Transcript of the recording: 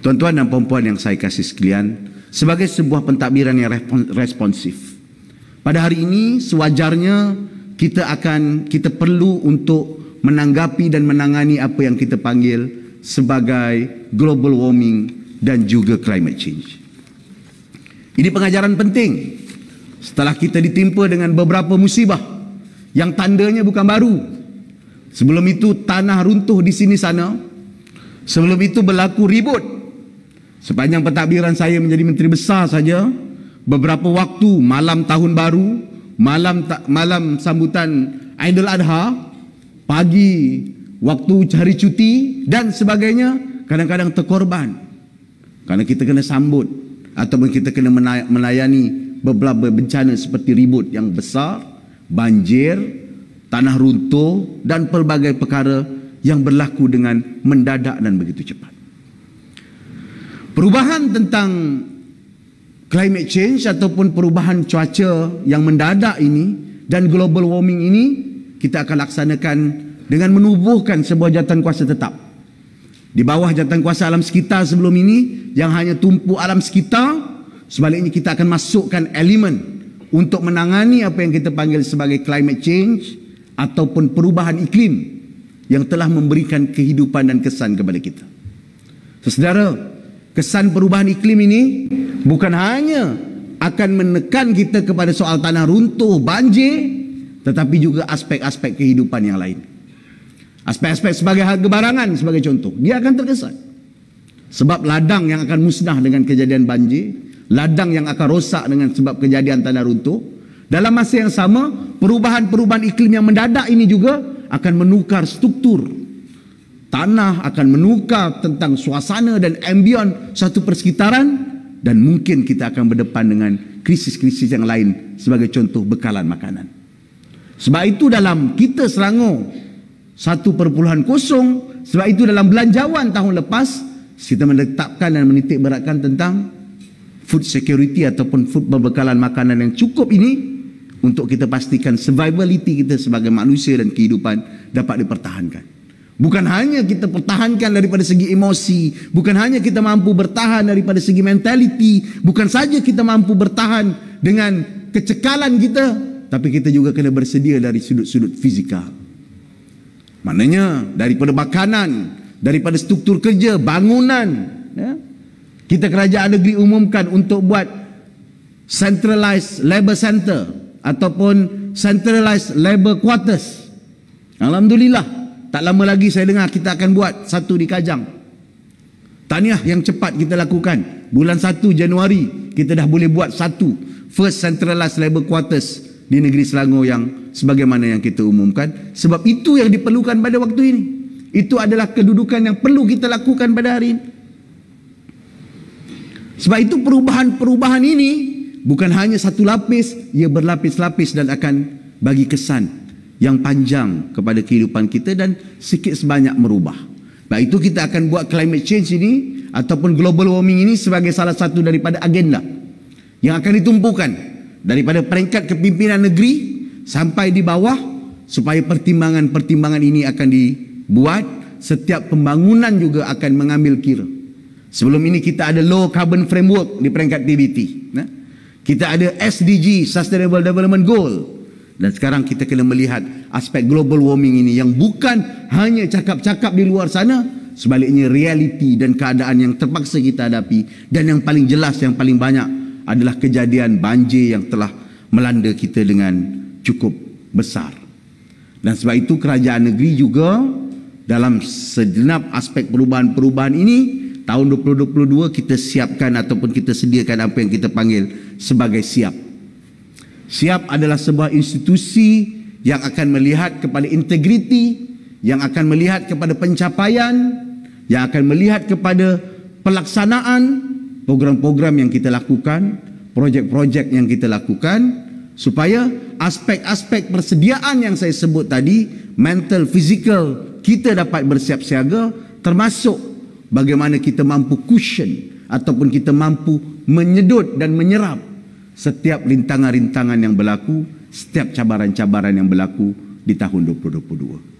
Tuan-tuan dan puan-puan yang saya kasih sekalian, sebagai sebuah pentadbiran yang responsif, pada hari ini sewajarnya kita perlu untuk menanggapi dan menangani apa yang kita panggil sebagai global warming dan juga climate change. Ini pengajaran penting setelah kita ditimpa dengan beberapa musibah yang tandanya bukan baru. Sebelum itu tanah runtuh di sini sana. Sebelum itu berlaku ribut. Sepanjang pentadbiran saya menjadi menteri besar saja, beberapa waktu malam tahun baru, malam sambutan Aidil Adha, pagi waktu hari cuti dan sebagainya, kadang-kadang terkorban kerana kita kena sambut ataupun kita kena melayani beberapa bencana seperti ribut yang besar, banjir, tanah runtuh dan pelbagai perkara yang berlaku dengan mendadak dan begitu cepat. Perubahan tentang climate change ataupun perubahan cuaca yang mendadak ini dan global warming ini kita akan laksanakan dengan menubuhkan sebuah jawatankuasa tetap. Di bawah jawatankuasa alam sekitar sebelum ini yang hanya tumpu alam sekitar, sebaliknya kita akan masukkan elemen untuk menangani apa yang kita panggil sebagai climate change ataupun perubahan iklim yang telah memberikan kehidupan dan kesan kepada kita. Saudara, kesan perubahan iklim ini bukan hanya akan menekan kita kepada soal tanah runtuh, banjir, tetapi juga aspek-aspek kehidupan yang lain. Aspek-aspek sebagai harga barangan sebagai contoh, dia akan terkesan. Sebab ladang yang akan musnah dengan kejadian banjir, ladang yang akan rosak dengan sebab kejadian tanah runtuh. Dalam masa yang sama, perubahan-perubahan iklim yang mendadak ini juga akan menukar struktur tanah, akan menukar tentang suasana dan ambient satu persekitaran, dan mungkin kita akan berdepan dengan krisis-krisis yang lain sebagai contoh bekalan makanan. Sebab itu dalam kita Selangor 1.0, sebab itu dalam belanjawan tahun lepas kita menetapkan dan menitik beratkan tentang food security ataupun food perbekalan makanan yang cukup ini untuk kita pastikan survivability kita sebagai manusia dan kehidupan dapat dipertahankan. Bukan hanya kita pertahankan daripada segi emosi, bukan hanya kita mampu bertahan daripada segi mentality, bukan saja kita mampu bertahan dengan kecekalan kita, tapi kita juga kena bersedia dari sudut-sudut fizikal. Maknanya daripada makanan, daripada struktur kerja, bangunan, ya. Kita kerajaan negeri umumkan untuk buat centralized labour center ataupun centralized labour quarters. Alhamdulillah, tak lama lagi saya dengar kita akan buat satu di Kajang. Tahniah yang cepat kita lakukan. Bulan 1 Januari kita dah boleh buat satu first centralized labour quarters di negeri Selangor yang sebagaimana yang kita umumkan. Sebab itu yang diperlukan pada waktu ini. Itu adalah kedudukan yang perlu kita lakukan pada hari ini. Sebab itu perubahan-perubahan ini bukan hanya satu lapis, ia berlapis-lapis dan akan bagi kesan yang panjang kepada kehidupan kita dan sikit sebanyak merubah. Sebab itu kita akan buat climate change ini ataupun global warming ini sebagai salah satu daripada agenda yang akan ditumpukan daripada peringkat kepimpinan negeri sampai di bawah, supaya pertimbangan-pertimbangan ini akan dibuat. Setiap pembangunan juga akan mengambil kira. Sebelum ini kita ada low carbon framework di peringkat PBT. Kita ada SDG, Sustainable Development Goal. Dan sekarang kita kena melihat aspek global warming ini yang bukan hanya cakap-cakap di luar sana, sebaliknya realiti dan keadaan yang terpaksa kita hadapi. Dan yang paling jelas, yang paling banyak adalah kejadian banjir yang telah melanda kita dengan cukup besar. Dan sebab itu kerajaan negeri juga dalam segenap aspek perubahan-perubahan ini, tahun 2022 kita siapkan ataupun kita sediakan apa yang kita panggil sebagai SIAP. SIAP adalah sebuah institusi yang akan melihat kepada integriti, yang akan melihat kepada pencapaian, yang akan melihat kepada pelaksanaan program-program yang kita lakukan, projek-projek yang kita lakukan, supaya aspek-aspek persediaan yang saya sebut tadi, mental, physical, kita dapat bersiap siaga, termasuk bagaimana kita mampu cushion ataupun kita mampu menyedot dan menyerap setiap rintangan-rintangan yang berlaku, setiap cabaran-cabaran yang berlaku di tahun 2022.